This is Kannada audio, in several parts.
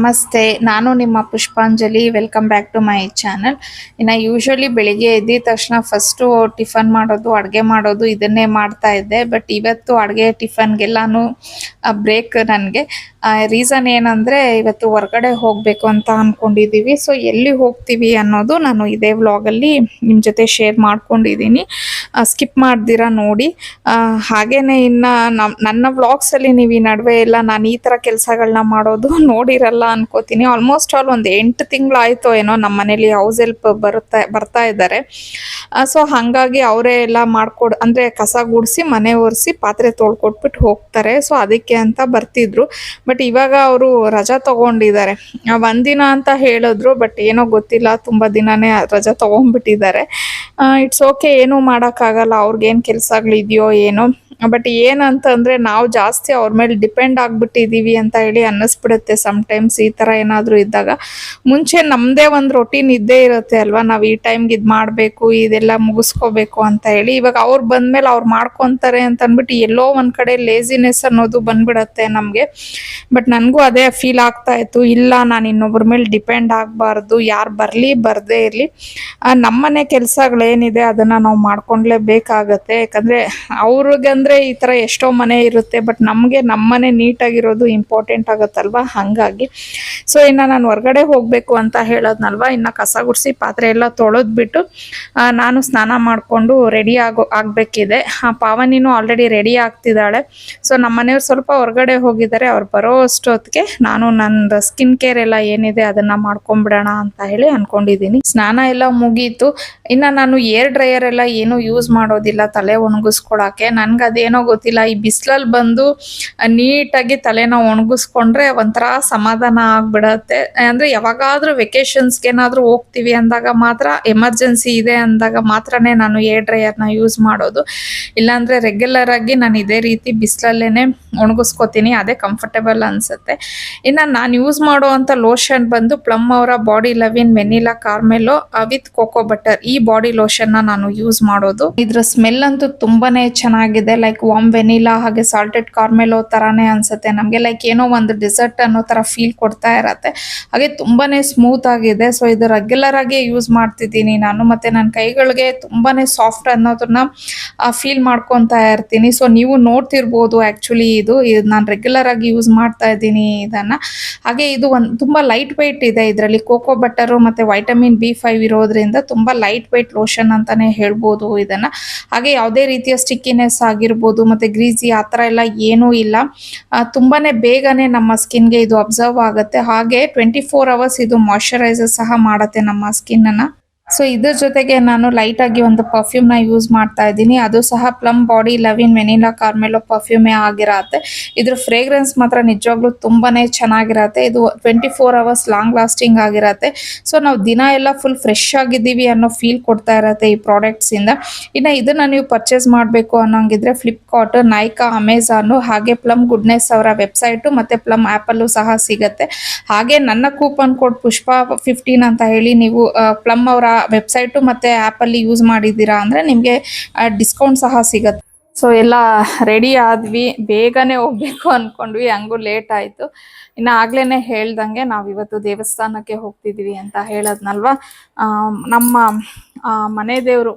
ನಮಸ್ತೆ, ನಾನು ನಿಮ್ಮ Pushpanjali. Welcome back to my channel. ಇನ್ನು ಯೂಶ್ವಲಿ ಬೆಳಿಗ್ಗೆ ಎದ್ದಿದ ತಕ್ಷಣ ಫಸ್ಟು ಟಿಫನ್ ಮಾಡೋದು, ಅಡುಗೆ ಮಾಡೋದು ಇದನ್ನೇ ಮಾಡ್ತಾ ಇದ್ದೆ. ಬಟ್ ಇವತ್ತು ಅಡುಗೆ ಟಿಫನ್ಗೆಲ್ಲಾನು ಬ್ರೇಕ್ ನನಗೆ. ರೀಸನ್ ಏನಂದರೆ ಇವತ್ತು ಹೊರಗಡೆ ಹೋಗಬೇಕು ಅಂತ ಅಂದ್ಕೊಂಡಿದ್ದೀವಿ. ಸೊ ಎಲ್ಲಿ ಹೋಗ್ತೀವಿ ಅನ್ನೋದು ನಾನು ಇದೇ ವ್ಲಾಗಲ್ಲಿ ನಿಮ್ಮ ಜೊತೆ ಶೇರ್ ಮಾಡ್ಕೊಂಡಿದ್ದೀನಿ. ಸ್ಕಿಪ್ ಮಾಡ್ದಿರಾ ನೋಡಿ. ಹಾಗೇನೆ ಇನ್ನು ನನ್ನ ವ್ಲಾಗ್ಸಲ್ಲಿ ನೀವು ಈ ನಡುವೆ ಎಲ್ಲ ನಾನು ಈ ಥರ ಕೆಲಸಗಳನ್ನ ಮಾಡೋದು ನೋಡಿರಲ್ಲ ಅನ್ಕೋತೀನಿ. ಆಲ್ಮೋಸ್ಟ್ ಆಲ್ ಒಂದು 8 ತಿಂಗಳಾಯ್ತು ಏನೋ ನಮ್ಮ ಮನೇಲಿ ಹೌಸ್ ಹೆಲ್ಪ್ ಬರ್ತಾ ಇದ್ದಾರೆ. ಸೊ ಹಾಗಾಗಿ ಅವರೇ ಎಲ್ಲ ಅಂದರೆ ಕಸ ಗುಡಿಸಿ, ಮನೆ ಒರೆಸಿ, ಪಾತ್ರೆ ತೊಳ್ಕೊಟ್ಬಿಟ್ಟು ಹೋಗ್ತಾರೆ. ಸೊ ಅದಕ್ಕೆ ಅಂತ ಬರ್ತಿದ್ರು. ಬಟ್ ಇವಾಗ ಅವರು ರಜಾ ತಗೊಂಡಿದ್ದಾರೆ. ಒಂದಿನ ಅಂತ ಹೇಳಿದ್ರು, ಬಟ್ ಏನೋ ಗೊತ್ತಿಲ್ಲ, ತುಂಬ ದಿನನೇ ರಜಾ ತಗೊಂಡ್ಬಿಟ್ಟಿದ್ದಾರೆ. ಇಟ್ಸ್ ಓಕೆ, ಏನೂ ಮಾಡೋಕ್ಕಾಗಲ್ಲ, ಅವ್ರಿಗೇನು ಕೆಲಸಗಳಿದೆಯೋ ಏನೋ. ಬಟ್ ಏನಂತಂದರೆ ನಾವು ಜಾಸ್ತಿ ಅವ್ರ ಮೇಲೆ ಡಿಪೆಂಡ್ ಆಗಿಬಿಟ್ಟಿದ್ದೀವಿ ಅಂತ ಹೇಳಿ ಅನ್ನಿಸ್ಬಿಡುತ್ತೆ ಸಮ್ಟೈಮ್ಸ್ ಈ ಥರ ಏನಾದರೂ ಇದ್ದಾಗ. ಮುಂಚೆ ನಮ್ಮದೇ ಒಂದು ರೊಟೀನ್ ಇದ್ದೇ ಇರುತ್ತೆ ಅಲ್ವಾ, ನಾವು ಈ ಟೈಮ್ಗೆ ಇದು ಮಾಡಬೇಕು, ಇದೆಲ್ಲ ಮುಗಿಸ್ಕೋಬೇಕು ಅಂತ ಹೇಳಿ. ಇವಾಗ ಅವ್ರು ಬಂದಮೇಲೆ ಅವ್ರು ಮಾಡ್ಕೊತಾರೆ ಅಂತ ಅಂದ್ಬಿಟ್ಟು ಎಲ್ಲೋ ಒಂದು ಕಡೆ ಲೇಸಿನೆಸ್ ಅನ್ನೋದು ಬಂದ್ಬಿಡತ್ತೆ ನಮಗೆ. ಬಟ್ ನನಗೂ ಅದೇ ಫೀಲ್ ಆಗ್ತಾ ಇತ್ತು, ಇಲ್ಲ ನಾನು ಇನ್ನೊಬ್ಬರ ಮೇಲೆ ಡಿಪೆಂಡ್ ಆಗಬಾರ್ದು, ಯಾರು ಬರಲಿ ಬರದೇ ಇರಲಿ, ನಮ್ಮನೆ ಕೆಲಸಗಳೇನಿದೆ ಅದನ್ನು ನಾವು ಮಾಡ್ಕೊಳ್ಲೇಬೇಕಾಗತ್ತೆ. ಯಾಕಂದರೆ ಅವ್ರಿಗಂದರೆ ಈ ಥರ ಎಷ್ಟೋ ಮನೆ ಇರುತ್ತೆ, ಬಟ್ ನಮಗೆ ನಮ್ಮನೆ ನೀಟಾಗಿರೋದು ಇಂಪಾರ್ಟೆಂಟ್ ಆಗುತ್ತಲ್ವ, ಹಾಗಾಗಿ. ಸೊ ಇನ್ನು ನಾನು ಹೊರಗಡೆ ಹೋಗಬೇಕು ಅಂತ ಹೇಳೋದ್ನಲ್ವ, ಇನ್ನು ಕಸ ಗುಡಿಸಿ ಪಾತ್ರೆ ಎಲ್ಲ ತೊಳೆದ್ಬಿಟ್ಟು ನಾನು ಸ್ನಾನ ಮಾಡಿಕೊಂಡು ರೆಡಿ ಆಗಬೇಕಿದೆ. ಪಾವನಿನೂ ಆಲ್ರೆಡಿ ರೆಡಿ ಆಗ್ತಿದ್ದಾಳೆ. ಸೊ ನಮ್ಮ ಮನೆಯವ್ರು ಸ್ವಲ್ಪ ಹೊರಗಡೆ ಹೋಗಿದ್ದಾರೆ. ಅವ್ರು ಬರೋ ಅಷ್ಟೊತ್ತಿಗೆ ನಾನು ನನ್ನ ಸ್ಕಿನ್ ಕೇರ್ ಎಲ್ಲ ಏನಿದೆ ಅದನ್ನು ಮಾಡ್ಕೊಂಬಿಡೋಣ ಅಂತ ಹೇಳಿ ಅಂದ್ಕೊಂಡಿದ್ದೀನಿ. ಸ್ನಾನ ಎಲ್ಲ ಮುಗೀತು. ಇನ್ನು ನಾನು ಏರ್ ಡ್ರೈಯರ್ ಎಲ್ಲ ಏನೂ ಯೂಸ್ ಮಾಡೋದಿಲ್ಲ ತಲೆ ಒಣಗಿಸ್ಕೊಳಕ್ಕೆ. ನನಗೆ ಅದೇನೋ ಗೊತ್ತಿಲ್ಲ, ಈ ಬಿಸಿಲಲ್ಲಿ ಬಂದು ನೀಟಾಗಿ ತಲೆನ ಒಣಗಿಸ್ಕೊಂಡ್ರೆ ಒಂಥರ ಸಮಾಧಾನ ಆಗ್ಬಿಡತ್ತೆ. ಅಂದರೆ ಯಾವಾಗಾದರೂ ವೆಕೇಷನ್ಸ್ಗೆ ಏನಾದರೂ ಹೋಗ್ತೀವಿ ಅಂದಾಗ ಮಾತ್ರ, ಎಮರ್ಜೆನ್ಸಿ ಇದೆ ಅಂದಾಗ ಮಾತ್ರನೇ ನಾನು ಏರ್ ಡ್ರೈಯರ್ನ ಯೂಸ್ ಮಾಡೋದು. ಇಲ್ಲಾಂದರೆ ರೆಗ್ಯುಲರ್ ಆಗಿ ನಾನು ಇದೇ ರೀತಿ ಬಿಸಿಲಲ್ಲೇ ಒಣಗಿಸ್ಕೊತೀನಿ, ಅದೇ ಕಂಫರ್ಟೇಬಲ್ ಅನಿಸುತ್ತೆ. ಇನ್ನು ನಾನು ಯೂಸ್ ಮಾಡುವಂಥ ಲೋಷನ್ ಬಂದು ಪ್ಲಮ್ ಅವರ body lovin vanilla caramel with cocoa butter, ಈ ಬಾಡಿ ಲೋಷನ್ನ ನಾನು ಯೂಸ್ ಮಾಡೋದು. ಇದ್ರ ಸ್ಮೆಲ್ ಅಂತೂ ತುಂಬಾನೇ ಚೆನ್ನಾಗಿದೆ. ಲೈಕ್ ವಾಮ್ ವೆನಿಲಾ ಹಾಗೆ ಸಾಲ್ಟೆಡ್ ಕಾರ್ಮೆಲೋ ಥರಾನೇ ಅನಿಸುತ್ತೆ ನಮಗೆ. ಲೈಕ್ ಏನೋ ಒಂದು ಡೆಸರ್ಟ್ ಅನ್ನೋ ಥರ ಫೀಲ್ ಕೊಡ್ತಾ ಇರತ್ತೆ. ಹಾಗೆ ತುಂಬಾನೇ ಸ್ಮೂತ್ ಆಗಿದೆ. ಸೊ ಇದು ರೆಗ್ಯುಲರ್ ಆಗಿ ಯೂಸ್ ಮಾಡ್ತಿದ್ದೀನಿ ನಾನು. ಮತ್ತು ನನ್ನ ಕೈಗಳಿಗೆ ತುಂಬಾನೇ ಸಾಫ್ಟ್ ಅನ್ನೋದನ್ನ ಫೀಲ್ ಮಾಡ್ಕೊತಾ ಇರ್ತೀನಿ. ಸೊ ನೀವು ನೋಡ್ತಿರ್ಬೋದು, ಆ್ಯಕ್ಚುಲಿ ಇದು ನಾನು ರೆಗ್ಯುಲರ್ ಆಗಿ ಯೂಸ್ ಮಾಡ್ತಾ ಇದ್ದೀನಿ ಇದನ್ನು. ಹಾಗೆ ಇದು ತುಂಬ ಲೈಟ್ ವೆಯ್ಟ್ ಇದೆ. ಇದರಲ್ಲಿ ಕೋಕೋ ಬಟರು ಮತ್ತು ವೈಟಮಿನ್ B5 ಇರೋದ್ರಿಂದ ತುಂಬ ಲೈಟ್ ವೆಯ್ಟ್ ಲೋಷನ್ ಅಂತಲೇ ಹೇಳ್ಬೋದು ಇದನ್ನು. ಹಾಗೆ ಯಾವುದೇ ರೀತಿಯ ಸ್ಟಿಕ್ಕಿನೆಸ್ ಆಗಿರ್ಬೋದು ಮತ್ತು ಗ್ರೀಸಿ ಆ ಥರ ಎಲ್ಲ ಏನೂ ಇಲ್ಲ. ತುಂಬಾ ಬೇಗನೆ ನಮ್ಮ ಸ್ಕಿನ್ಗೆ ಇದು ಅಬ್ಸರ್ವ್ ಆಗುತ್ತೆ. ಹಾಗೆ 24 ಅವರ್ಸ್ ಇದು ಮಾಯ್ಶ್ಚರೈಸರ್ ಸಹ ಮಾಡುತ್ತೆ ನಮ್ಮ ಸ್ಕಿನ್ನನ್ನು. ಸೊ ಇದ್ರ ಜೊತೆಗೆ ನಾನು ಲೈಟಾಗಿ ಒಂದು ಪರ್ಫ್ಯೂಮ್ನ ಯೂಸ್ ಮಾಡ್ತಾ ಇದ್ದೀನಿ. ಅದು ಸಹ ಪ್ಲಮ್ ಬಾಡಿ ಲವಿನ್ ವೆನಿಲಾ ಕಾರ್ಮೆಲೋ ಪರ್ಫ್ಯೂಮೇ ಆಗಿರತ್ತೆ. ಇದ್ರ ಫ್ರೇಗ್ರೆನ್ಸ್ ಮಾತ್ರ ನಿಜವಾಗ್ಲೂ ತುಂಬಾ ಚೆನ್ನಾಗಿರತ್ತೆ. ಇದು 24 ಅವರ್ಸ್ ಲಾಂಗ್ ಲಾಸ್ಟಿಂಗ್ ಆಗಿರತ್ತೆ. ಸೊ ನಾವು ದಿನ ಎಲ್ಲ ಫುಲ್ ಫ್ರೆಶ್ ಆಗಿದ್ದೀವಿ ಅನ್ನೋ ಫೀಲ್ ಕೊಡ್ತಾ ಇರತ್ತೆ ಈ ಪ್ರಾಡಕ್ಟ್ಸಿಂದ. ಇನ್ನು ಇದನ್ನು ನೀವು ಪರ್ಚೇಸ್ ಮಾಡಬೇಕು ಅನ್ನೋಂಗಿದ್ರೆ ಫ್ಲಿಪ್ಕಾರ್ಟ್, ನೈಕಾ, ಅಮೆಝಾನು ಹಾಗೆ ಪ್ಲಮ್ ಗುಡ್ನೆಸ್ ಅವರ ವೆಬ್ಸೈಟು ಮತ್ತು ಪ್ಲಮ್ ಆ್ಯಪಲ್ಲೂ ಸಹ ಸಿಗುತ್ತೆ. ಹಾಗೆ ನನ್ನ ಕೂಪನ್ ಕೋಡ್ ಪುಷ್ಪ15 ಅಂತ ಹೇಳಿ ನೀವು ಪ್ಲಮ್ ಅವರ ವೆಬ್ಸೈಟು ಮತ್ತು ಆ್ಯಪಲ್ಲಿ ಯೂಸ್ ಮಾಡಿದ್ದೀರಾ ಅಂದರೆ ನಿಮಗೆ ಡಿಸ್ಕೌಂಟ್ ಸಹ ಸಿಗುತ್ತೆ. ಸೊ ಎಲ್ಲ ರೆಡಿ ಆದ್ವಿ, ಬೇಗನೆ ಹೋಗ್ಬೇಕು ಅಂದ್ಕೊಂಡ್ವಿ, ಹಂಗೂ ಲೇಟ್ ಆಯಿತು. ಇನ್ನು ಆಗ್ಲೇ ಹೇಳ್ದಂಗೆ ನಾವಿವತ್ತು ದೇವಸ್ಥಾನಕ್ಕೆ ಹೋಗ್ತಿದ್ವಿ ಅಂತ ಹೇಳದ್ನಲ್ವ. ನಮ್ಮ ಮನೆ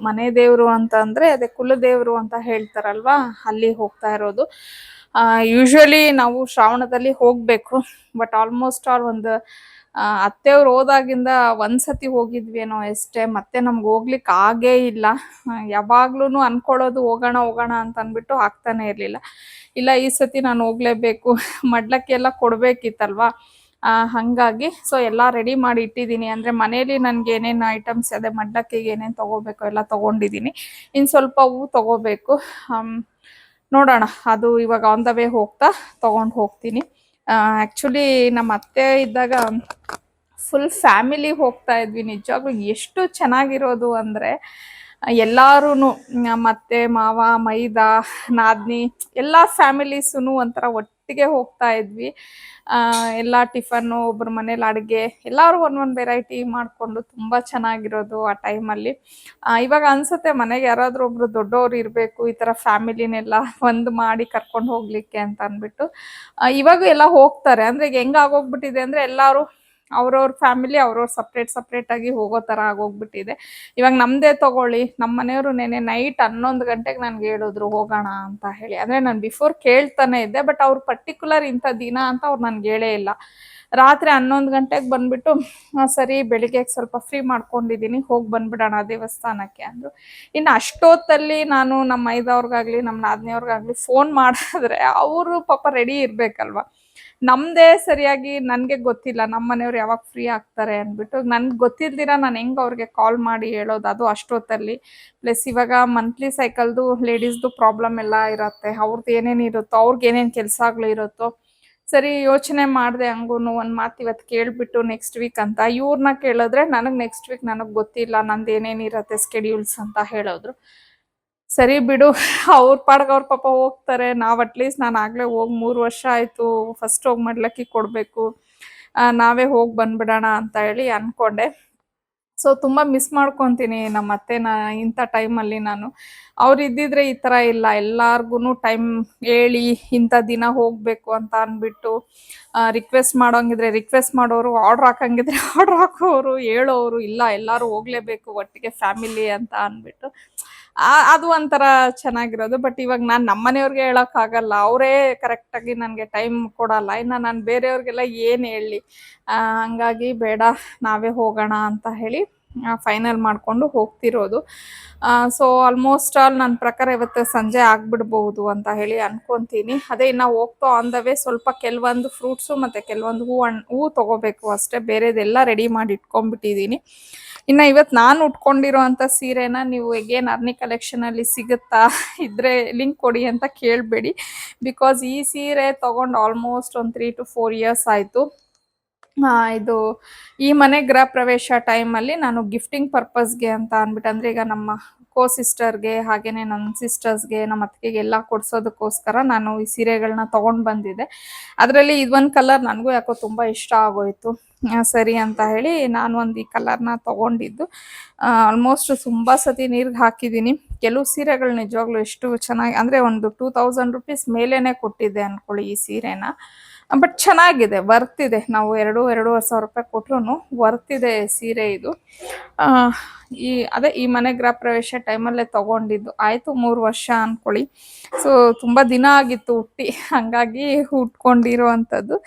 ದೇವರು ಅಂತಂದರೆ ಅದೇ ಕುಲದೇವರು ಅಂತ ಹೇಳ್ತಾರಲ್ವ, ಅಲ್ಲಿ ಹೋಗ್ತಾ ಇರೋದು. ಯೂಶ್ವಲಿ ನಾವು ಶ್ರಾವಣದಲ್ಲಿ ಹೋಗಬೇಕು, ಬಟ್ ಆಲ್ಮೋಸ್ಟ್ ಆಲ್ ಒಂದು ಅತ್ತೆಯವ್ರು ಹೋದಾಗಿಂದ ಒಂದ್ಸತಿ ಹೋಗಿದ್ವೇನೋ ಅಷ್ಟೇ. ಮತ್ತೆ ನಮ್ಗೆ ಹೋಗ್ಲಿಕ್ಕೆ ಆಗೇ ಇಲ್ಲ. ಯಾವಾಗ್ಲೂ ಅನ್ಕೊಳ್ಳೋದು ಹೋಗೋಣ ಅಂತ ಅಂದ್ಬಿಟ್ಟು ಆಗ್ತಾನೆ ಇರಲಿಲ್ಲ. ಇಲ್ಲ ಈ ಸತಿ ನಾನು ಹೋಗ್ಲೇಬೇಕು, ಮಡ್ಲಕ್ಕೆಲ್ಲ ಕೊಡಬೇಕಿತ್ತಲ್ವ, ಹಾಗಾಗಿ ಸೊ ಎಲ್ಲ ರೆಡಿ ಮಾಡಿ ಇಟ್ಟಿದ್ದೀನಿ. ಅಂದರೆ ಮನೇಲಿ ನನಗೆ ಏನೇನು ಐಟಮ್ಸ್ ಅದೇ ಮಡ್ಲಕ್ಕಿಗೆ ಏನೇನು ತೊಗೋಬೇಕು ಎಲ್ಲ ತೊಗೊಂಡಿದ್ದೀನಿ. ಇನ್ನು ಸ್ವಲ್ಪ ಹೂವು ತೊಗೋಬೇಕು. ನೋಡೋಣ, ಅದು ಇವಾಗ ಆನ್ ದ ವೇ ಹೋಗ್ತಾ ತೊಗೊಂಡು ಹೋಗ್ತೀನಿ. ಆ್ಯಕ್ಚುಲಿ ನಮ್ಮ ಅತ್ತೆ ಇದ್ದಾಗ ಫುಲ್ ಫ್ಯಾಮಿಲಿ ಹೋಗ್ತಾ ಇದ್ವಿ. ನಿಜವಾಗ್ಲೂ ಎಷ್ಟು ಚೆನ್ನಾಗಿರೋದು ಅಂದರೆ ಎಲ್ಲರೂ ಮತ್ತೆ ಮಾವ, ಮೈದ, ನಾದ್ನಿ ಎಲ್ಲ ಫ್ಯಾಮಿಲೀಸೂ ಒಂಥರ ಒಟ್ಟಿಗೆ ಹೋಗ್ತಾ ಇದ್ವಿ. ಎಲ್ಲ ಟಿಫನ್ನು, ಒಬ್ಬರ ಮನೇಲಿ ಅಡುಗೆ, ಎಲ್ಲರೂ ಒಂದೊಂದು ವೆರೈಟಿ ಮಾಡಿಕೊಂಡು ತುಂಬ ಚೆನ್ನಾಗಿರೋದು ಆ ಟೈಮಲ್ಲಿ. ಇವಾಗ ಅನಿಸುತ್ತೆ ಮನೆಗೆ ಯಾರಾದರೂ ಒಬ್ಬರು ದೊಡ್ಡವರು ಇರಬೇಕು, ಈ ಥರ ಫ್ಯಾಮಿಲಿನೆಲ್ಲ ಒಂದು ಮಾಡಿ ಕರ್ಕೊಂಡು ಹೋಗಲಿಕ್ಕೆ ಅಂತ ಅಂದ್ಬಿಟ್ಟು. ಇವಾಗ ಎಲ್ಲ ಹೋಗ್ತಾರೆ. ಅಂದರೆ ಈಗ ಹೆಂಗೆ ಆಗೋಗ್ಬಿಟ್ಟಿದೆ ಅಂದರೆ ಎಲ್ಲರೂ ಅವ್ರವ್ರ ಫ್ಯಾಮಿಲಿ ಅವ್ರವ್ರು ಸಪ್ರೇಟಾಗಿ ಹೋಗೋ ಥರ ಆಗೋಗ್ಬಿಟ್ಟಿದೆ. ಇವಾಗ ನಮ್ಮದೇ ತಗೊಳ್ಳಿ, ನಮ್ಮ ಮನೆಯವರು ನೆನ್ನೆ ನೈಟ್ 11 ಗಂಟೆಗೆ ನನಗೆ ಹೇಳಿದ್ರು ಹೋಗೋಣ ಅಂತ ಹೇಳಿ. ಅಂದರೆ ನಾನು ಬಿಫೋರ್ ಕೇಳ್ತಾನೆ ಇದ್ದೆ, ಬಟ್ ಅವ್ರು ಪರ್ಟಿಕ್ಯುಲರ್ ಇಂಥ ದಿನ ಅಂತ ಅವ್ರು ನನಗೆ ಹೇಳೇ ಇಲ್ಲ. ರಾತ್ರಿ 11 ಗಂಟೆಗೆ ಬಂದ್ಬಿಟ್ಟು ಸರಿ ಬೆಳಿಗ್ಗೆ ಸ್ವಲ್ಪ ಫ್ರೀ ಮಾಡ್ಕೊಂಡಿದ್ದೀನಿ, ಹೋಗಿ ಬಂದ್ಬಿಡೋಣ ದೇವಸ್ಥಾನಕ್ಕೆ ಅಂದರು. ಇನ್ನು ಅಷ್ಟೊತ್ತಲ್ಲಿ ನಾನು ನಮ್ಮ ಮೈದವ್ರಿಗಾಗಲಿ ನಮ್ಮ ನಾದಿನಿಯವ್ರಿಗಾಗಲಿ ಫೋನ್ ಮಾಡಿದ್ರೆ ಅವರು ಪಾಪ ರೆಡಿ ಇರಬೇಕಲ್ವ. ನಮ್ಮದೇ ಸರಿಯಾಗಿ ನನಗೆ ಗೊತ್ತಿಲ್ಲ ನಮ್ಮ ಮನೆಯವ್ರು ಯಾವಾಗ ಫ್ರೀ ಆಗ್ತಾರೆ ಅಂದ್ಬಿಟ್ಟು. ನನಗೆ ಗೊತ್ತಿಲ್ದಿರ ನಾನು ಹೆಂಗೆ ಅವ್ರಿಗೆ ಕಾಲ್ ಮಾಡಿ ಹೇಳೋದು, ಅದು ಅಷ್ಟೊತ್ತಲ್ಲಿ. ಪ್ಲಸ್ ಇವಾಗ ಮಂತ್ಲಿ ಸೈಕಲ್ದು ಲೇಡೀಸ್ದು ಪ್ರಾಬ್ಲಮ್ ಎಲ್ಲ ಇರುತ್ತೆ, ಅವ್ರದ್ದು ಏನೇನು ಇರುತ್ತೋ, ಅವ್ರಿಗೆ ಏನೇನು ಕೆಲಸಗಳು ಇರುತ್ತೋ. ಸರಿ ಯೋಚನೆ ಮಾಡಿದೆ, ಹಂಗೂ ಒಂದು ಮಾತು ಇವತ್ತು ಕೇಳಿಬಿಟ್ಟು ನೆಕ್ಸ್ಟ್ ವೀಕ್ ಅಂತ. ಇವ್ರನ್ನ ಕೇಳಿದ್ರೆ ನನಗೆ ನೆಕ್ಸ್ಟ್ ವೀಕ್ ನನಗೆ ಗೊತ್ತಿಲ್ಲ, ನಂದು ಏನೇನಿರುತ್ತೆ ಸ್ಕೆಡ್ಯೂಲ್ಸ್ ಅಂತ ಹೇಳಿದ್ರು. ಸರಿ ಬಿಡು, ಅವ್ರ ಪಾಡ್ಗೆ ಅವ್ರ ಪಾಪ ಹೋಗ್ತಾರೆ. ನಾವು ಅಟ್ಲೀಸ್ಟ್ ನಾನು ಆಗಲೇ ಹೋಗಿ 3 ವರ್ಷ ಆಯಿತು, ಫಸ್ಟ್ ಹೋಗಿ ಮಡ್ಲಕ್ಕಿ ಕೊಡಬೇಕು, ನಾವೇ ಹೋಗಿ ಬಂದ್ಬಿಡೋಣ ಅಂತ ಹೇಳಿ ಅಂದ್ಕೊಂಡೆ. ಸೊ ತುಂಬ ಮಿಸ್ ಮಾಡ್ಕೊತೀನಿ ನಮ್ಮ ಅತ್ತೆನ ಇಂಥ ಟೈಮಲ್ಲಿ ನಾನು. ಅವ್ರು ಇದ್ದಿದ್ರೆ ಈ ಥರ ಇಲ್ಲ, ಎಲ್ಲಾರ್ಗು ಟೈಮ್ ಹೇಳಿ ಇಂಥ ದಿನ ಹೋಗಬೇಕು ಅಂತ ಅಂದ್ಬಿಟ್ಟು ರಿಕ್ವೆಸ್ಟ್ ಮಾಡೋಂಗಿದ್ರೆ ರಿಕ್ವೆಸ್ಟ್ ಮಾಡೋರು, ಆರ್ಡ್ರ್ ಹಾಕಂಗಿದ್ರೆ ಆರ್ಡ್ರ್ ಹಾಕೋರು, ಹೇಳೋರು ಇಲ್ಲ ಎಲ್ಲರೂ ಹೋಗಲೇಬೇಕು ಒಟ್ಟಿಗೆ ಫ್ಯಾಮಿಲಿ ಅಂತ ಅಂದ್ಬಿಟ್ಟು. ಅದು ಒಂಥರ ಚೆನ್ನಾಗಿರೋದು. ಬಟ್ ಇವಾಗ ನಾನು ನಮ್ಮ ಮನೆಯವ್ರಿಗೆ ಹೇಳೋಕ್ಕಾಗಲ್ಲ, ಅವರೇ ಕರೆಕ್ಟಾಗಿ ನನಗೆ ಟೈಮ್ ಕೊಡಲ್ಲ. ಇನ್ನು ನಾನು ಬೇರೆಯವ್ರಿಗೆಲ್ಲ ಏನು ಹೇಳಲಿ. ಹಂಗಾಗಿ ಬೇಡ ನಾವೇ ಹೋಗೋಣ ಅಂತ ಹೇಳಿ ಫೈನಲ್ ಮಾಡಿಕೊಂಡು ಹೋಗ್ತಿರೋದು. ಸೊ ಆಲ್ಮೋಸ್ಟ್ ಆಲ್ ನನ್ನ ಪ್ರಕಾರ ಇವತ್ತು ಸಂಜೆ ಆಗಿಬಿಡ್ಬೋದು ಅಂತ ಹೇಳಿ ಅನ್ಕೊತೀನಿ. ಅದೇ ಇನ್ನು ಹೋಗ್ತಾ ಆನ್ ದ ವೇ ಸ್ವಲ್ಪ ಕೆಲವೊಂದು ಫ್ರೂಟ್ಸು ಮತ್ತು ಕೆಲವೊಂದು ಹೂವು ತೊಗೋಬೇಕು ಅಷ್ಟೇ, ಬೇರೆದೆಲ್ಲ ರೆಡಿ ಮಾಡಿ ಇಟ್ಕೊಂಡ್ಬಿಟ್ಟಿದ್ದೀನಿ. ಇನ್ನು ಇವತ್ತು ನಾನು ಉಟ್ಕೊಂಡಿರೋ ಅಂಥ ಸೀರೆನ ನೀವು ಎಗೇನ್ ಅರ್ನಿ ಕಲೆಕ್ಷನಲ್ಲಿ ಸಿಗುತ್ತಾ, ಇದ್ರೆ ಲಿಂಕ್ ಕೊಡಿ ಅಂತ ಕೇಳಬೇಡಿ. ಬಿಕಾಸ್ ಈ ಸೀರೆ ತೊಗೊಂಡು ಆಲ್ಮೋಸ್ಟ್ ಒಂದು 3 to 4 years ಆಯಿತು. ಇದು ಈ ಮನೆ ಗೃಹ ಪ್ರವೇಶ ಟೈಮಲ್ಲಿ ನಾನು ಗಿಫ್ಟಿಂಗ್ ಪರ್ಪಸ್ಗೆ ಅಂತ ಅಂದ್ಬಿಟ್ಟು, ಅಂದರೆ ಈಗ ನಮ್ಮ ಸಿಸ್ಟರ್ಗೆ ಹಾಗೆಯೇ ನನ್ನ ಸಿಸ್ಟರ್ಸ್ಗೆ ನಮ್ಮ ಅತ್ತಿಗೆಗೆ ಎಲ್ಲ ಕೊಡ್ಸೋದಕ್ಕೋಸ್ಕರ ನಾನು ಈ ಸೀರೆಗಳನ್ನ ತೊಗೊಂಡು ಬಂದಿದ್ದೆ. ಅದರಲ್ಲಿ ಇದೊಂದು ಕಲರ್ ನನಗೂ ಯಾಕೋ ತುಂಬ ಇಷ್ಟ ಆಗೋಯಿತು. ಸರಿ ಅಂತ ಹೇಳಿ ನಾನು ಒಂದು ಈ ಕಲರ್ನ ತೊಗೊಂಡಿದ್ದು. ಆಲ್ಮೋಸ್ಟ್ ತುಂಬ ಸತಿ ನೀರಿಗೆ ಹಾಕಿದ್ದೀನಿ. ಕೆಲವು ಸೀರೆಗಳು ನಿಜವಾಗ್ಲೂ ಎಷ್ಟು ಚೆನ್ನಾಗಿ, ಅಂದರೆ ಒಂದು 2000 ರೂಪೀಸ್ ಮೇಲೇ ಕೊಟ್ಟಿದ್ದೆ ಅಂದ್ಕೊಳ್ಳಿ ಈ ಸೀರೆನ. ಬಟ್ ಚೆನ್ನಾಗಿದೆ, ವರ್ತಿದೆ. ನಾವು 2-2.5 ಸಾವಿರ ರೂಪಾಯಿ ಕೊಟ್ರು ವರ್ತಿದೆ ಸೀರೆ ಇದು. ಈ ಮನೆ ಗೃಹ ಪ್ರವೇಶ ಟೈಮಲ್ಲೇ ತೊಗೊಂಡಿದ್ದು, ಆಯಿತು 3 ವರ್ಷ ಅಂದ್ಕೊಳ್ಳಿ. ಸೊ ತುಂಬ ದಿನ ಆಗಿತ್ತು ಹುಟ್ಟಿ, ಹಾಗಾಗಿ ಉಟ್ಕೊಂಡಿರೋ ಅಂಥದ್ದು.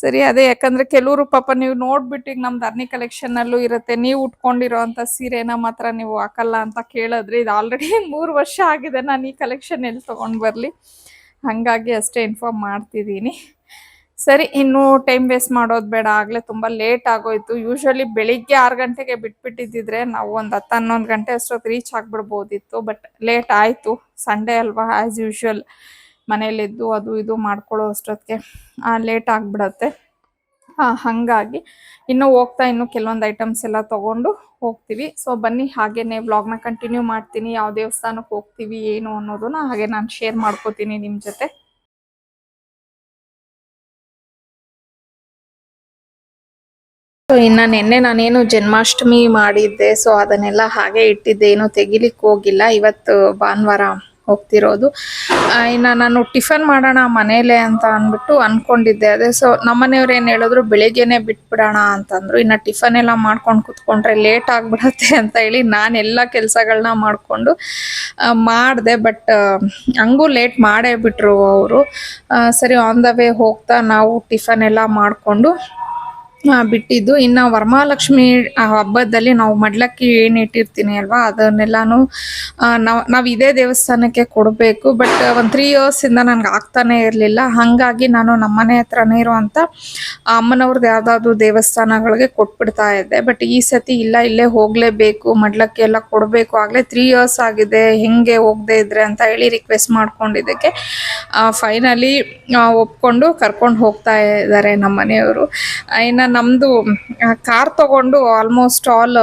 ಸರಿ ಅದೇ, ಯಾಕಂದರೆ ಕೆಲವರು ಪಾಪ ನೀವು ನೋಡ್ಬಿಟ್ಟು ಈಗ ನಮ್ದು ಅರ್ನಿ ಕಲೆಕ್ಷನಲ್ಲೂ ಇರುತ್ತೆ, ನೀವು ಉಟ್ಕೊಂಡಿರೋ ಅಂಥ ಸೀರೆನ ಮಾತ್ರ ನೀವು ಹಾಕಲ್ಲ ಅಂತ ಕೇಳಿದ್ರೆ, ಇದು ಆಲ್ರೆಡಿ 3 ವರ್ಷ ಆಗಿದೆ ನಾನು ಈ ಕಲೆಕ್ಷನ್ ಎಲ್ಲಿ ತೊಗೊಂಡು ಬರಲಿ. ಹಾಗಾಗಿ ಅಷ್ಟೇ ಇನ್ಫಾರ್ಮ್ ಮಾಡ್ತಿದ್ದೀನಿ. ಸರಿ, ಇನ್ನೂ ಟೈಮ್ ವೇಸ್ಟ್ ಮಾಡೋದು ಬೇಡ, ಆಗಲೇ ತುಂಬ ಲೇಟ್ ಆಗೋಯ್ತು. ಯೂಶ್ವಲಿ ಬೆಳಿಗ್ಗೆ 6 ಗಂಟೆಗೆ ಬಿಟ್ಬಿಟ್ಟಿದ್ದಿದ್ರೆ ನಾವು ಒಂದು 10-11 ಗಂಟೆ ಅಷ್ಟೊತ್ತು ರೀಚ್ ಆಗಿಬಿಡ್ಬೋದಿತ್ತು. ಬಟ್ ಲೇಟ್ ಆಯಿತು, ಸಂಡೇ ಅಲ್ವಾ, ಆ್ಯಸ್ ಯೂಶ್ವಲ್ ಮನೇಲಿದ್ದು ಅದು ಇದು ಮಾಡ್ಕೊಳ್ಳೋ ಅಷ್ಟೊತ್ತಿಗೆ ಲೇಟ್ ಆಗಿಬಿಡತ್ತೆ. ಹಾಗಾಗಿ ಇನ್ನೂ ಕೆಲವೊಂದು ಐಟಮ್ಸ್ ಎಲ್ಲ ತೊಗೊಂಡು ಹೋಗ್ತೀವಿ. ಸೊ ಬನ್ನಿ, ಹಾಗೇನೆ ವ್ಲಾಗ್ನ ಕಂಟಿನ್ಯೂ ಮಾಡ್ತೀನಿ. ಯಾವ ದೇವಸ್ಥಾನಕ್ಕೆ ಹೋಗ್ತೀವಿ ಏನು ಅನ್ನೋದನ್ನ ಹಾಗೆ ನಾನು ಶೇರ್ ಮಾಡ್ಕೋತೀನಿ ನಿಮ್ಮ ಜೊತೆ. ಸೊ ಇನ್ನು ನಿನ್ನೆ ನಾನೇನು ಜನ್ಮಾಷ್ಟಮಿ ಮಾಡಿದ್ದೆ, ಸೊ ಅದನ್ನೆಲ್ಲ ಹಾಗೆ ಇಟ್ಟಿದ್ದೆ, ಏನು ತೆಗಿಲಿಕ್ಕೆ ಹೋಗಿಲ್ಲ. ಇವತ್ತು ಭಾನುವಾರ ಹೋಗ್ತಿರೋದು. ಇನ್ನು ನಾನು ಟಿಫನ್ ಮಾಡೋಣ ಮನೇಲೆ ಅಂತ ಅಂದ್ಬಿಟ್ಟು ಅಂದ್ಕೊಂಡಿದ್ದೆ. ಅದೇ ಸೊ ನಮ್ಮನೆಯವ್ರು ಏನು ಹೇಳಿದ್ರು, ಬೆಳಿಗ್ಗೆನೆ ಬಿಟ್ಬಿಡೋಣ ಅಂತಂದ್ರು. ಇನ್ನು ಟಿಫನ್ ಎಲ್ಲ ಮಾಡ್ಕೊಂಡು ಕುತ್ಕೊಂಡ್ರೆ ಲೇಟ್ ಆಗಿಬಿಡತ್ತೆ ಅಂತ ಹೇಳಿ ನಾನೆಲ್ಲ ಕೆಲಸಗಳನ್ನ ಮಾಡಿಕೊಂಡು ಮಾಡಿದೆ. ಬಟ್ ಹಂಗೂ ಲೇಟ್ ಮಾಡೇ ಬಿಟ್ರು ಅವರು. ಸರಿ, ಆನ್ ದ ವೇ ಹೋಗ್ತಾ ನಾವು ಟಿಫನ್ ಎಲ್ಲ ಮಾಡಿಕೊಂಡು ಬಿಟ್ಟಿದ್ದು. ಇನ್ನು ವರಮಹಾಲಕ್ಷ್ಮಿ ಹಬ್ಬದಲ್ಲಿ ನಾವು ಮಡ್ಲಕ್ಕಿ ಏನು ಇಟ್ಟಿರ್ತೀನಿ ಅಲ್ವಾ, ಅದನ್ನೆಲ್ಲಾನು ನಾವು ಇದೇ ದೇವಸ್ಥಾನಕ್ಕೆ ಕೊಡಬೇಕು. ಬಟ್ ಒಂದು 3 yearsಯಿಂದ ನನಗೆ ಆಗ್ತಾನೆ ಇರಲಿಲ್ಲ. ಹಾಗಾಗಿ ನಾನು ನಮ್ಮನೆ ಹತ್ರನೇ ಇರುವಂಥ ಅಮ್ಮನವ್ರದ್ದು ಯಾವುದಾದ್ರು ದೇವಸ್ಥಾನಗಳಿಗೆ ಕೊಟ್ಬಿಡ್ತಾ ಇದ್ದೆ. ಬಟ್ ಈ ಸತಿ ಇಲ್ಲ, ಇಲ್ಲೇ ಹೋಗಲೇಬೇಕು, ಮಡ್ಲಕ್ಕಿ ಎಲ್ಲ ಕೊಡಬೇಕು, ಆಗಲೇ 3 years ಆಗಿದೆ, ಹೆಂಗೆ ಹೋಗದೆ ಇದ್ರೆ ಅಂತ ಹೇಳಿ ರಿಕ್ವೆಸ್ಟ್ ಮಾಡ್ಕೊಂಡಿದ್ದಕ್ಕೆ ಫೈನಲಿ ಒಪ್ಕೊಂಡು ಕರ್ಕೊಂಡು ಹೋಗ್ತಾ ಇದ್ದಾರೆ ನಮ್ಮ ಮನೆಯವರು. ಇನ್ನು ನಮ್ಮದು ಕಾರ್ ತೊಗೊಂಡು ಆಲ್ಮೋಸ್ಟ್ ಆಲ್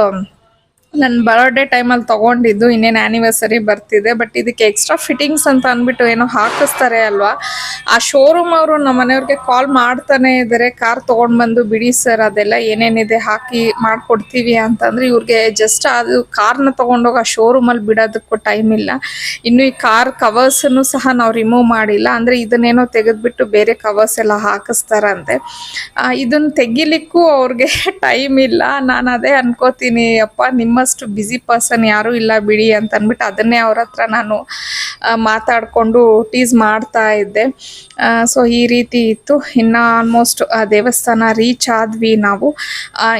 ನನ್ನ ಬರ್ಡೇ ಟೈಮಲ್ಲಿ ತೊಗೊಂಡಿದ್ದು, ಇನ್ನೇನು ಆ್ಯನಿವರ್ಸರಿ ಬರ್ತಿದೆ. ಬಟ್ ಇದಕ್ಕೆ ಎಕ್ಸ್ಟ್ರಾ ಫಿಟ್ಟಿಂಗ್ಸ್ ಅಂತ ಅಂದ್ಬಿಟ್ಟು ಏನೋ ಹಾಕಿಸ್ತಾರೆ ಅಲ್ವಾ. ಆ ಶೋರೂಮ್ ಅವರು ನಮ್ಮ ಮನೆಯವ್ರಿಗೆ ಕಾಲ್ ಮಾಡ್ತಾನೆ ಇದ್ದಾರೆ, ಕಾರ್ ತೊಗೊಂಡು ಬಂದು ಬಿಡಿ ಸರ್, ಅದೆಲ್ಲ ಏನೇನಿದೆ ಹಾಕಿ ಮಾಡಿಕೊಡ್ತೀವಿ ಅಂತಂದರೆ ಇವ್ರಿಗೆ ಜಸ್ಟ್ ಅದು ಕಾರ್ನ ತೊಗೊಂಡೋಗಿ ಆ ಶೋರೂಮಲ್ಲಿ ಬಿಡೋದಕ್ಕೂ ಟೈಮ್ ಇಲ್ಲ. ಇನ್ನು ಈ ಕಾರ್ ಕವರ್ಸನ್ನು ಸಹ ನಾವು ರಿಮೂವ್ ಮಾಡಿಲ್ಲ, ಅಂದರೆ ಇದನ್ನೇನೋ ತೆಗೆದುಬಿಟ್ಟು ಬೇರೆ ಕವರ್ಸ್ ಎಲ್ಲ ಹಾಕಿಸ್ತಾರಂತೆ. ಇದನ್ನು ತೆಗಿಲಿಕ್ಕೂ ಅವ್ರಿಗೆ ಟೈಮ್ ಇಲ್ಲ. ನಾನು ಅದೇ ಅನ್ಕೋತೀನಿ, ಅಪ್ಪ ನಿಮ್ಮಷ್ಟು ಬ್ಯುಸಿ ಪರ್ಸನ್ ಯಾರೂ ಇಲ್ಲ ಬಿಡಿ ಅಂತ ಅಂದ್ಬಿಟ್ಟು ಅದನ್ನೇ ಅವ್ರ ಹತ್ರ ನಾನು ಮಾತಾಡಿಕೊಂಡು ಟೀಸ್ ಮಾಡ್ತಾ ಇದ್ದೆ. ಸೊ ಈ ರೀತಿ ಇತ್ತು. ಇನ್ನು ಆಲ್ಮೋಸ್ಟ್ ದೇವಸ್ಥಾನ ರೀಚ್ ಆದ್ವಿ ನಾವು.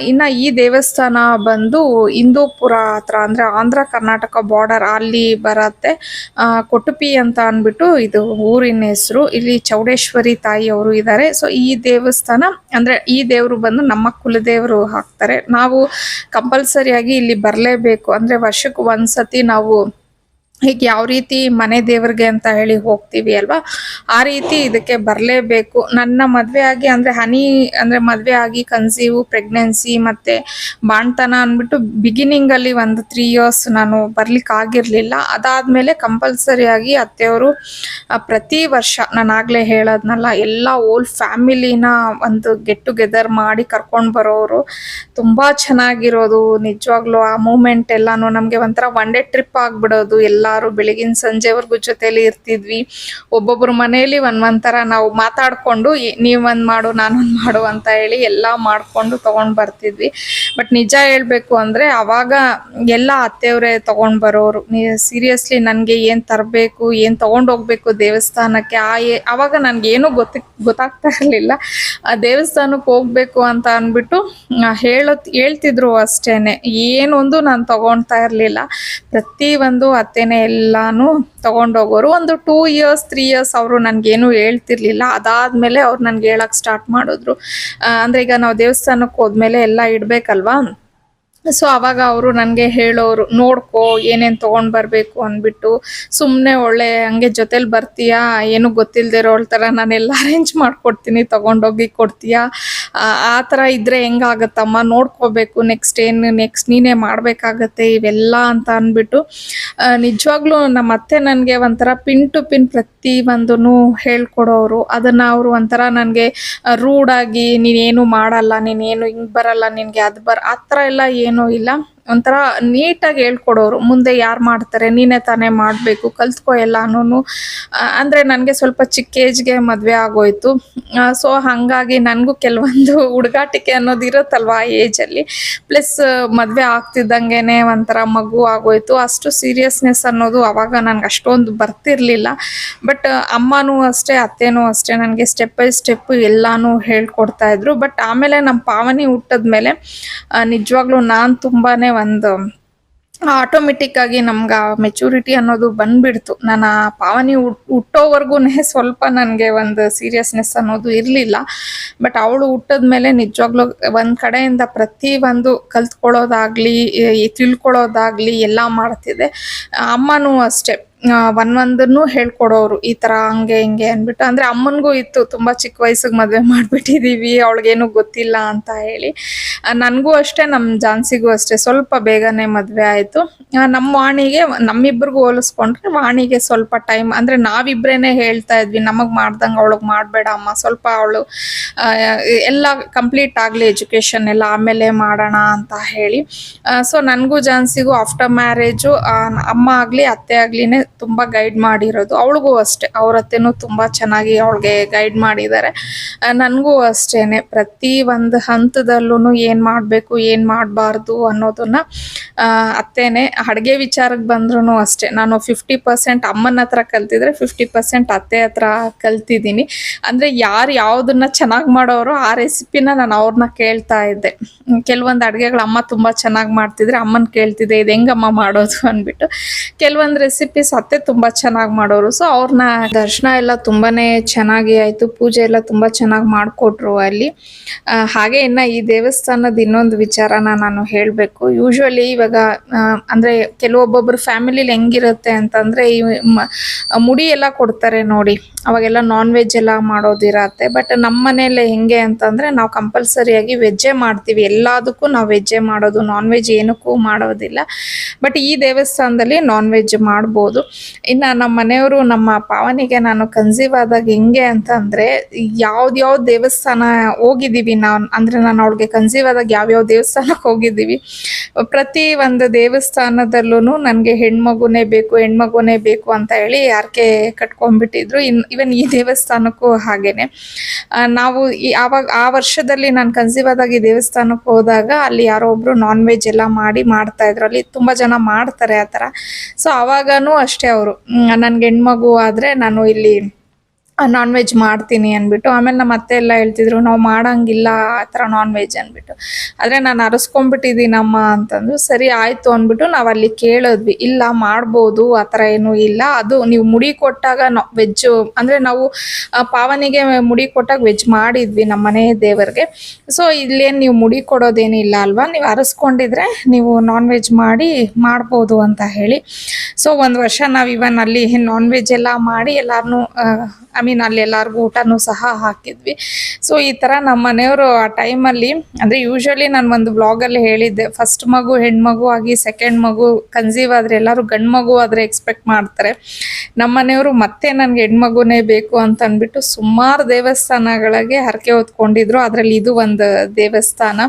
ಇನ್ನು ಈ ದೇವಸ್ಥಾನ ಬಂದು ಹಿಂದೂಪುರ ಹತ್ರ, ಅಂದರೆ ಆಂಧ್ರ ಕರ್ನಾಟಕ ಬಾರ್ಡರ್ ಅಲ್ಲಿ ಬರುತ್ತೆ. ಕೊಟುಪಿ ಅಂತ ಅಂದ್ಬಿಟ್ಟು ಇದು ಊರಿನ ಹೆಸರು. ಇಲ್ಲಿ ಚೌಡೇಶ್ವರಿ ತಾಯಿ ಅವರು ಇದ್ದಾರೆ. ಸೊ ಈ ದೇವಸ್ಥಾನ ಅಂದರೆ ಈ ದೇವರು ಬಂದು ನಮ್ಮ ಕುಲದೇವರು ಹಾಕ್ತಾರೆ. ನಾವು ಕಂಪಲ್ಸರಿಯಾಗಿ ಇಲ್ಲಿ ಬರಲೇಬೇಕು. ಅಂದರೆ ವರ್ಷಕ್ಕೆ ಒಂದ್ಸತಿ ನಾವು ಹೀಗೆ ಯಾವ ರೀತಿ ಮನೆ ದೇವ್ರಿಗೆ ಅಂತ ಹೇಳಿ ಹೋಗ್ತೀವಿ ಅಲ್ವಾ, ಆ ರೀತಿ ಇದಕ್ಕೆ ಬರಲೇಬೇಕು. ನನ್ನ ಮದುವೆ ಆಗಿ ಅಂದರೆ ಮದುವೆ ಆಗಿ ಕನ್ಸೀವು, ಪ್ರೆಗ್ನೆನ್ಸಿ ಮತ್ತು ಬಾಣ್ತನ ಅಂದ್ಬಿಟ್ಟು ಬಿಗಿನಿಂಗಲ್ಲಿ ಒಂದು 3 years ನಾನು ಬರ್ಲಿಕ್ಕಾಗಿರಲಿಲ್ಲ. ಅದಾದಮೇಲೆ ಕಂಪಲ್ಸರಿಯಾಗಿ ಅತ್ತೆಯವರು ಪ್ರತಿ ವರ್ಷ ನಾನು ಆಗಲೇ ಹೇಳೋದ್ನಲ್ಲ, ಎಲ್ಲ ಓಲ್ ಫ್ಯಾಮಿಲಿನ ಒಂದು ಗೆಟ್ ಟುಗೆದರ್ ಮಾಡಿ ಕರ್ಕೊಂಡು ಬರೋರು. ತುಂಬ ಚೆನ್ನಾಗಿರೋದು ನಿಜವಾಗ್ಲೂ. ಆ ಮೂಮೆಂಟ್ ಎಲ್ಲನೂ ನಮಗೆ ಒಂಥರ ಒನ್ ಡೇ ಟ್ರಿಪ್ ಆಗಿಬಿಡೋದು. ಎಲ್ಲರೂ ಬೆಳಗಿನ ಸಂಜೆವರೆಗೂ ಜೊತೆಲಿ ಇರ್ತಿದ್ವಿ. ಒಬ್ಬೊಬ್ಬರು ಮನೆಯಲ್ಲಿ ಒಂಥರ ನಾವು ಮಾತಾಡಿಕೊಂಡು ನೀವೊಂದು ಮಾಡು ನಾನೊಂದು ಮಾಡು ಅಂತ ಹೇಳಿ ಎಲ್ಲ ಮಾಡಿಕೊಂಡು ತೊಗೊಂಡು ಬರ್ತಿದ್ವಿ. ಬಟ್ ನಿಜ ಹೇಳಬೇಕು ಅಂದರೆ ಅವಾಗ ಎಲ್ಲ ಅತ್ತೆಯವರೇ ತೊಗೊಂಡು ಬರೋರು. ಸೀರಿಯಸ್ಲಿ ನನಗೆ ಏನು ತರಬೇಕು, ಏನು ತೊಗೊಂಡು ಹೋಗ್ಬೇಕು ದೇವಸ್ಥಾನಕ್ಕೆ, ಆವಾಗ ನನಗೇನು ಗೊತ್ತಾಗ್ತಾ ಇರಲಿಲ್ಲ. ಆ ದೇವಸ್ಥಾನಕ್ಕೆ ಹೋಗ್ಬೇಕು ಅಂತ ಅಂದ್ಬಿಟ್ಟು ಹೇಳ್ತಿದ್ರು ಅಷ್ಟೇನೆ. ಏನೊಂದು ನಾನು ತೊಗೊಳ್ತಾ ಇರಲಿಲ್ಲ. ಪ್ರತಿಯೊಂದು ಅತ್ತೆನೇ ಎಲ್ಲಾನು ತೊಗೊಂಡೋಗೋರು. ಒಂದು 2 years 3 years ಅವರು ನನಗೇನು ಹೇಳ್ತಿರ್ಲಿಲ್ಲ. ಅದಾದಮೇಲೆ ಅವ್ರು ನನಗೆ ಹೇಳಕ್ಕೆ ಸ್ಟಾರ್ಟ್ ಮಾಡಿದ್ರು. ಅಂದರೆ ಈಗ ನಾವು ದೇವಸ್ಥಾನಕ್ಕೆ ಹೋದ್ಮೇಲೆ ಎಲ್ಲ ಇಡಬೇಕಲ್ವಾ. ಸೊ ಅವಾಗ ಅವರು ನನಗೆ ಹೇಳೋರು, ನೋಡ್ಕೋ ಏನೇನು ತೊಗೊಂಡು ಬರಬೇಕು ಅಂದ್ಬಿಟ್ಟು. ಸುಮ್ಮನೆ ಒಳ್ಳೆ ಹಂಗೆ ಜೊತೇಲಿ ಬರ್ತೀಯಾ, ಏನು ಗೊತ್ತಿಲ್ಲದೆ ಇರೋಳ ಥರ ನಾನೆಲ್ಲ ಅರೇಂಜ್ ಮಾಡಿಕೊಡ್ತೀನಿ, ತೊಗೊಂಡೋಗಿ ಕೊಡ್ತೀಯಾ, ಆ ಥರ ಇದ್ದರೆ ಹೆಂಗಾಗತ್ತಮ್ಮ, ನೋಡ್ಕೋಬೇಕು, ನೆಕ್ಸ್ಟ್ ನೀನೇ ಮಾಡಬೇಕಾಗತ್ತೆ ಇವೆಲ್ಲ ಅಂತ ಅಂದ್ಬಿಟ್ಟು. ನಿಜವಾಗ್ಲೂ ನಮ್ಮ ಅತ್ತೆ ನನಗೆ ಒಂಥರ ಪಿನ್ ಟು ಪಿನ್ ಪ್ರತಿಯೊಂದೂ ಹೇಳ್ಕೊಡೋರು. ಅದನ್ನು ಅವರು ಒಂಥರ ನನಗೆ ರೂಡಾಗಿ ನೀನೇನು ಮಾಡಲ್ಲ, ನೀನೇನು ಹಿಂಗೆ ಬರಲ್ಲ, ನಿನಗೆ ಅದು ಆ ಥರ ಎಲ್ಲ ಏನೂ ಇಲ್ಲ. ಒಂಥರ ನೀಟಾಗಿ ಹೇಳ್ಕೊಡೋರು. ಮುಂದೆ ಯಾರು ಮಾಡ್ತಾರೆ, ನೀನೇ ತಾನೇ ಮಾಡಬೇಕು, ಕಲ್ತ್ಕೊ ಎಲ್ಲಾನು. ಅಂದರೆ ನನಗೆ ಸ್ವಲ್ಪ ಚಿಕ್ಕ ಏಜ್ಗೆ ಮದುವೆ ಆಗೋಯ್ತು. ಸೊ ಹಾಗಾಗಿ ನನಗೂ ಕೆಲವೊಂದು ಹುಡುಗಾಟಿಕೆ ಅನ್ನೋದು ಇರುತ್ತಲ್ವ ಆ ಏಜಲ್ಲಿ. ಪ್ಲಸ್ ಮದುವೆ ಆಗ್ತಿದ್ದಂಗೆ ಒಂಥರ ಮಗು ಆಗೋಯ್ತು. ಅಷ್ಟು ಸೀರಿಯಸ್ನೆಸ್ ಅನ್ನೋದು ಆವಾಗ ನನಗೆ ಅಷ್ಟೊಂದು ಬರ್ತಿರ್ಲಿಲ್ಲ. ಬಟ್ ಅಮ್ಮನೂ ಅಷ್ಟೇ, ಅತ್ತೇನೂ ಅಷ್ಟೇ ನನಗೆ ಸ್ಟೆಪ್ ಬೈ ಸ್ಟೆಪ್ ಎಲ್ಲಾನು ಹೇಳ್ಕೊಡ್ತಾಯಿದ್ರು. ಬಟ್ ಆಮೇಲೆ ನಮ್ಮ ಪಾವನಿ ಹುಟ್ಟಿದ್ಮೇಲೆ ನಿಜವಾಗ್ಲೂ ನಾನು ತುಂಬಾ ಒಂದು ಆಟೋಮೆಟಿಕ್ ಆಗಿ ನಮ್ಗೆ ಆ ಮೆಚುರಿಟಿ ಅನ್ನೋದು ಬಂದ್ಬಿಡ್ತು. ನಾನು ಆ ಪಾವನಿ ಹುಟ್ಟೋವರೆಗೂ ಸ್ವಲ್ಪ ನನಗೆ ಒಂದು ಸೀರಿಯಸ್ನೆಸ್ ಅನ್ನೋದು ಇರಲಿಲ್ಲ. ಬಟ್ ಅವಳು ಹುಟ್ಟಿದ್ಮೇಲೆ ನಿಜವಾಗ್ಲೂ ಒಂದು ಕಡೆಯಿಂದ ಪ್ರತಿಯೊಂದು ಕಲ್ತ್ಕೊಳ್ಳೋದಾಗಲಿ ತಿಳ್ಕೊಳ್ಳೋದಾಗಲಿ ಎಲ್ಲ ಮಾಡ್ತಿದ್ದೆ. ಅಮ್ಮನೂ ಅಷ್ಟೇ ಒಂದೊಂದನ್ನು ಹೇಳ್ಕೊಡೋರು, ಈ ಥರ ಹಂಗೆ ಹಿಂಗೆ ಅಂದ್ಬಿಟ್ಟು. ಅಂದರೆ ಅಮ್ಮನಿಗೂ ಇತ್ತು, ತುಂಬ ಚಿಕ್ಕ ವಯಸ್ಸಿಗೆ ಮದುವೆ ಮಾಡಿಬಿಟ್ಟಿದ್ದೀವಿ, ಅವಳಿಗೇನು ಗೊತ್ತಿಲ್ಲ ಅಂತ ಹೇಳಿ. ನನಗೂ ಅಷ್ಟೇ, ನಮ್ಮ ಜಾನ್ಸಿಗೂ ಅಷ್ಟೇ ಸ್ವಲ್ಪ ಬೇಗನೆ ಮದುವೆ ಆಯಿತು. ನಮ್ಮ ವಾಣಿಗೆ, ನಮ್ಮಿಬ್ಬರಿಗೂ ಹೋಲಿಸ್ಕೊಂಡ್ರೆ ವಾಣಿಗೆ ಸ್ವಲ್ಪ ಟೈಮ್, ಅಂದರೆ ನಾವಿಬ್ಬರೇ ಹೇಳ್ತಾ ಇದ್ವಿ, ನಮಗೆ ಮಾಡ್ದಂಗೆ ಅವಳಿಗೆ ಮಾಡಬೇಡ ಅಮ್ಮ, ಸ್ವಲ್ಪ ಅವಳು ಎಲ್ಲ ಕಂಪ್ಲೀಟ್ ಆಗಲಿ ಎಜುಕೇಷನ್ ಎಲ್ಲ, ಆಮೇಲೆ ಮಾಡೋಣ ಅಂತ ಹೇಳಿ. ಸೊ ನನಗೂ ಜಾನ್ಸಿಗೂ ಆಫ್ಟರ್ ಮ್ಯಾರೇಜು ಅಮ್ಮ ಆಗಲಿ ಅತ್ತೆ ಆಗಲಿನೇ ತುಂಬ ಗೈಡ್ ಮಾಡಿರೋದು. ಅವಳಿಗೂ ಅಷ್ಟೇ, ಅವ್ರ ಅತ್ತೆನೂ ತುಂಬ ಚೆನ್ನಾಗಿ ಅವಳಿಗೆ ಗೈಡ್ ಮಾಡಿದ್ದಾರೆ. ನನಗೂ ಅಷ್ಟೇ ಪ್ರತಿ ಒಂದು ಹಂತದಲ್ಲೂ ಏನು ಮಾಡಬೇಕು ಏನು ಮಾಡಬಾರ್ದು ಅನ್ನೋದನ್ನು ಅತ್ತೇನೆ. ಅಡುಗೆ ವಿಚಾರಕ್ಕೆ ಬಂದ್ರೂ ಅಷ್ಟೇ, ನಾನು 50% ಅಮ್ಮನ ಹತ್ರ ಕಲ್ತಿದ್ರೆ 50% ಅತ್ತೆ ಹತ್ರ ಕಲ್ತಿದ್ದೀನಿ. ಅಂದರೆ ಯಾರು ಯಾವುದನ್ನು ಚೆನ್ನಾಗಿ ಮಾಡೋರು ಆ ರೆಸಿಪಿನ ನಾನು ಅವ್ರನ್ನ ಕೇಳ್ತಾ ಇದ್ದೆ. ಕೆಲವೊಂದು ಅಡುಗೆಗಳು ಅಮ್ಮ ತುಂಬ ಚೆನ್ನಾಗಿ ಮಾಡ್ತಿದ್ರೆ ಅಮ್ಮನ ಕೇಳ್ತಿದ್ದೆ, ಇದು ಹೆಂಗಮ್ಮ ಮಾಡೋದು ಅಂದ್ಬಿಟ್ಟು. ಕೆಲವೊಂದು ರೆಸಿಪೀಸ್ ಅತ್ತೆ ತುಂಬ ಚೆನ್ನಾಗಿ ಮಾಡೋರು. ಸೊ ಅವ್ರನ್ನ ದರ್ಶನ ಎಲ್ಲ ತುಂಬಾ ಚೆನ್ನಾಗಿ ಆಯಿತು, ಪೂಜೆ ಎಲ್ಲ ತುಂಬ ಚೆನ್ನಾಗಿ ಮಾಡಿಕೊಟ್ರು ಅಲ್ಲಿ. ಹಾಗೆ ಇನ್ನು ಈ ದೇವಸ್ಥಾನದ ಇನ್ನೊಂದು ವಿಚಾರನ ನಾನು ಹೇಳಬೇಕು. ಯೂಶ್ವಲಿ ಇವಾಗ ಇವಾಗ ಅಂದರೆ ಕೆಲವೊಬ್ಬೊಬ್ಬರು ಫ್ಯಾಮಿಲಿಲಿ ಹೆಂಗಿರುತ್ತೆ ಅಂತಂದರೆ ಈ ಮುಡಿ ಎಲ್ಲ ಕೊಡ್ತಾರೆ ನೋಡಿ, ಅವಾಗೆಲ್ಲ ನಾನ್ ವೆಜ್ ಎಲ್ಲ ಮಾಡೋದಿರತ್ತೆ. ಬಟ್ ನಮ್ಮ ಮನೇಲಿ ಹೆಂಗೆ ಅಂತಂದರೆ ನಾವು ಕಂಪಲ್ಸರಿಯಾಗಿ ವೆಜ್ಜೇ ಮಾಡ್ತೀವಿ, ಎಲ್ಲದಕ್ಕೂ ನಾವು ವೆಜ್ಜೇ ಮಾಡೋದು, ನಾನ್ ವೆಜ್ ಏನಕ್ಕೂ ಮಾಡೋದಿಲ್ಲ. ಬಟ್ ಈ ದೇವಸ್ಥಾನದಲ್ಲಿ ನಾನ್ ವೆಜ್ ಮಾಡ್ಬೋದು. ಇನ್ನು ನಮ್ಮ ಮನೆಯವರು ನಮ್ಮ ಪಾವನಿಗೆ ನಾನು ಕನ್ಸೀವ್ ಆದಾಗ ಹೆಂಗೆ ಅಂತಂದರೆ ಯಾವ್ದು ದೇವಸ್ಥಾನ ಹೋಗಿದ್ದೀವಿ ನಾವು, ಅಂದರೆ ನಾನು ಅವಳಿಗೆ ಕನ್ಸೀವ್ ಆದಾಗ ಯಾವ್ಯಾವ ದೇವಸ್ಥಾನಕ್ಕೆ ಹೋಗಿದ್ದೀವಿ, ಪ್ರತಿ ಒಂದು ದೇವಸ್ಥಾನದಲ್ಲೂ ನನಗೆ ಹೆಣ್ಮಗುನೇ ಬೇಕು ಅಂತ ಹೇಳಿ ಯಾರಕ್ಕೆ ಕಟ್ಕೊಂಡ್ಬಿಟ್ಟಿದ್ರು. ಇವನ್ ಈ ದೇವಸ್ಥಾನಕ್ಕೂ ಹಾಗೇನೆ. ನಾವು ಆವಾಗ ಆ ವರ್ಷದಲ್ಲಿ ನಾನು ಕನ್ಸೀವ್ ಆದಾಗ ಈ ದೇವಸ್ಥಾನಕ್ಕೆ ಹೋದಾಗ ಅಲ್ಲಿ ಯಾರೋ ಒಬ್ರು ನಾನ್ ವೆಜ್ ಎಲ್ಲ ಮಾಡ್ತಾ ಇದ್ರು. ಅಲ್ಲಿ ತುಂಬಾ ಜನ ಮಾಡ್ತಾರೆ ಆ ಥರ. ಸೊ ಅವಾಗನೂ ಅಷ್ಟೇ ಅವರು ನನ್ಗೆ ಹೆಣ್ಮಗು ಆದ್ರೆ ನಾನು ಇಲ್ಲಿ ನಾನ್ ವೆಜ್ ಮಾಡ್ತೀನಿ ಅಂದ್ಬಿಟ್ಟು, ಆಮೇಲೆ ನಮ್ಮ ಅತ್ತೆ ಎಲ್ಲ ಹೇಳ್ತಿದ್ರು ನಾವು ಮಾಡಂಗಿಲ್ಲ ಆ ಥರ ನಾನ್ ವೆಜ್ ಅಂದ್ಬಿಟ್ಟು. ಆದರೆ ನಾನು ಅರಸ್ಕೊಂಡ್ಬಿಟ್ಟಿದ್ದೀನಮ್ಮ ಅಂತಂದು ಸರಿ ಆಯಿತು ಅಂದ್ಬಿಟ್ಟು ನಾವು ಅಲ್ಲಿ ಕೇಳಿದ್ವಿ. ಇಲ್ಲ ಮಾಡ್ಬೋದು, ಆ ಥರ ಏನೂ ಇಲ್ಲ, ಅದು ನೀವು ಮುಡಿ ಕೊಟ್ಟಾಗ ವೆಜ್ಜು ಅಂದರೆ ನಾವು ಪಾವನಿಗೆ ಮುಡಿ ಕೊಟ್ಟಾಗ ವೆಜ್ ಮಾಡಿದ್ವಿ ನಮ್ಮ ಮನೆ ದೇವರಿಗೆ. ಸೊ ಇಲ್ಲೇನು ನೀವು ಮುಡಿ ಕೊಡೋದೇನಿಲ್ಲ ಅಲ್ವಾ, ನೀವು ಅರಸ್ಕೊಂಡಿದ್ರೆ ನೀವು ನಾನ್ ವೆಜ್ ಮಾಡ್ಬೋದು ಅಂತ ಹೇಳಿ. ಸೊ ಒಂದು ವರ್ಷ ನಾವು ಇವನ್ ಅಲ್ಲಿ ನಾನ್ ವೆಜ್ ಎಲ್ಲ ಮಾಡಿ ಎಲ್ಲಾರನ್ನೂ ಅಲ್ಲಿ ಎಲ್ಲರಿಗೂ ಊಟನೂ ಸಹ ಹಾಕಿದ್ವಿ. ಸೊ ಈ ಥರ ನಮ್ಮ ಮನೆಯವರು ಆ ಟೈಮಲ್ಲಿ, ಅಂದರೆ ಯೂಶ್ವಲಿ ನಾನು ಒಂದು ಬ್ಲಾಗಲ್ಲಿ ಹೇಳಿದ್ದೆ, ಫಸ್ಟ್ ಮಗು ಹೆಣ್ಮಗು ಆಗಿ ಸೆಕೆಂಡ್ ಮಗು ಕನ್ಸೀವ್ ಆದರೆ ಎಲ್ಲರೂ ಗಂಡು ಮಗು ಆದರೆ ಎಕ್ಸ್ಪೆಕ್ಟ್ ಮಾಡ್ತಾರೆ. ನಮ್ಮ ಮನೆಯವರು ಮತ್ತೆ ನನಗೆ ಹೆಣ್ಮಗುನೇ ಬೇಕು ಅಂತ ಅಂದ್ಬಿಟ್ಟು ಸುಮಾರು ದೇವಸ್ಥಾನಗಳಿಗೆ ಹರಕೆ ಹೊತ್ಕೊಂಡಿದ್ರು. ಅದರಲ್ಲಿ ಇದು ಒಂದು ದೇವಸ್ಥಾನ.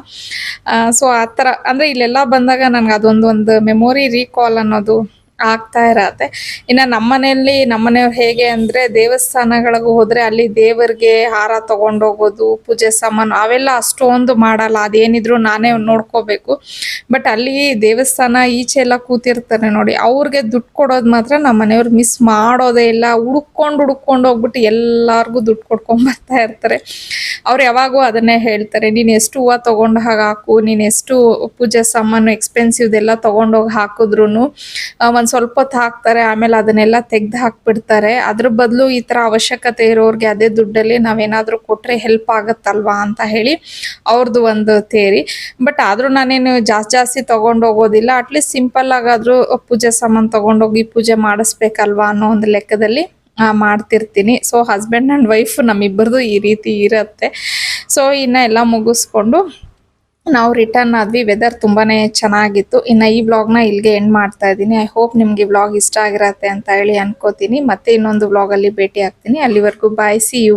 ಸೊ ಆ ಥರ ಅಂದರೆ ಇಲ್ಲೆಲ್ಲ ಬಂದಾಗ ನನಗೆ ಅದೊಂದು ಮೆಮೊರಿ ರೀಕಾಲ್ ಅನ್ನೋದು ಆಗ್ತಾ ಇರತ್ತೆ. ಇನ್ನು ನಮ್ಮನೆಯವ್ರು ಹೇಗೆ ಅಂದರೆ ದೇವಸ್ಥಾನಗಳಿಗೆ ಹೋದರೆ ಅಲ್ಲಿ ದೇವರಿಗೆ ಹಾರ ತಗೊಂಡೋಗೋದು, ಪೂಜೆ ಸಾಮಾನು ಅವೆಲ್ಲ ಅಷ್ಟೊಂದು ಮಾಡಲ್ಲ, ಅದೇನಿದ್ರು ನಾನೇ ನೋಡ್ಕೋಬೇಕು. ಬಟ್ ಅಲ್ಲಿ ದೇವಸ್ಥಾನ ಈಚೆ ಎಲ್ಲ ಕೂತಿರ್ತಾರೆ ನೋಡಿ, ಅವ್ರಿಗೆ ದುಡ್ಡು ಕೊಡೋದು ಮಾತ್ರ ನಮ್ಮ ಮನೆಯವ್ರು ಮಿಸ್ ಮಾಡೋದೇ ಇಲ್ಲ. ಹುಡುಕೊಂಡು ಹೋಗ್ಬಿಟ್ಟು ಎಲ್ಲರಿಗೂ ದುಡ್ಡು ಕೊಡ್ಕೊಂಬರ್ತಾ ಇರ್ತಾರೆ. ಅವ್ರು ಯಾವಾಗೂ ಅದನ್ನೇ ಹೇಳ್ತಾರೆ, ನೀನು ಎಷ್ಟು ಹೂವು ತೊಗೊಂಡು ಹಾಕು, ನೀನು ಎಷ್ಟು ಪೂಜೆ ಸಾಮಾನು ಎಕ್ಸ್ಪೆನ್ಸಿವ್ದೆಲ್ಲ ತೊಗೊಂಡೋಗಿ ಹಾಕಿದ್ರು ಒಂದು ಸ್ವಲ್ಪ ಹೊತ್ತು ಹಾಕ್ತಾರೆ, ಆಮೇಲೆ ಅದನ್ನೆಲ್ಲ ತೆಗ್ದು ಹಾಕ್ಬಿಡ್ತಾರೆ. ಅದ್ರ ಬದಲು ಈ ಥರ ಅವಶ್ಯಕತೆ ಇರೋರಿಗೆ ಅದೇ ದುಡ್ಡಲ್ಲಿ ನಾವೇನಾದರೂ ಕೊಟ್ಟರೆ ಹೆಲ್ಪ್ ಆಗುತ್ತಲ್ವಾ ಅಂತ ಹೇಳಿ ಅವ್ರದ್ದು ಒಂದು ಥಿಯರಿ. ಬಟ್ ಆದರೂ ನಾನೇನು ಜಾಸ್ತಿ ತೊಗೊಂಡೋಗೋದಿಲ್ಲ, ಅಟ್ಲೀಸ್ಟ್ ಸಿಂಪಲ್ ಆಗಾದರೂ ಪೂಜೆ ಸಾಮಾನು ತೊಗೊಂಡೋಗಿ ಪೂಜೆ ಮಾಡಿಸ್ಬೇಕಲ್ವಾ ಅನ್ನೋ ಒಂದು ಲೆಕ್ಕದಲ್ಲಿ ಮಾಡ್ತಿರ್ತೀನಿ. ಸೊ ಹಸ್ಬೆಂಡ್ ಆ್ಯಂಡ್ ವೈಫ್ ನಮ್ಮಿಬ್ಬರದು ಈ ರೀತಿ ಇರುತ್ತೆ. ಸೊ ಇನ್ನು ಎಲ್ಲ ಮುಗಿಸ್ಕೊಂಡು ನಾವು ರಿಟರ್ನ್ ಆದ್ವಿ. ವೆದರ್ ತುಂಬಾ ಚೆನ್ನಾಗಿತ್ತು. ಇನ್ನು ಈ ವ್ಲಾಗ್ನ ಇಲ್ಲಿಗೆ ಎಂಡ್ ಮಾಡ್ತಾ ಇದ್ದೀನಿ. ಐ ಹೋಪ್ ನಿಮಗೆ ವ್ಲಾಗ್ ಇಷ್ಟ ಆಗಿರತ್ತೆ ಅಂತ ಹೇಳಿ ಅನ್ಕೋತೀನಿ. ಮತ್ತೆ ಇನ್ನೊಂದು ವ್ಲಾಗಲ್ಲಿ ಭೇಟಿ ಆಗ್ತೀನಿ. ಅಲ್ಲಿವರೆಗೂ ಬಾಯ್, ಸಿ ಯು.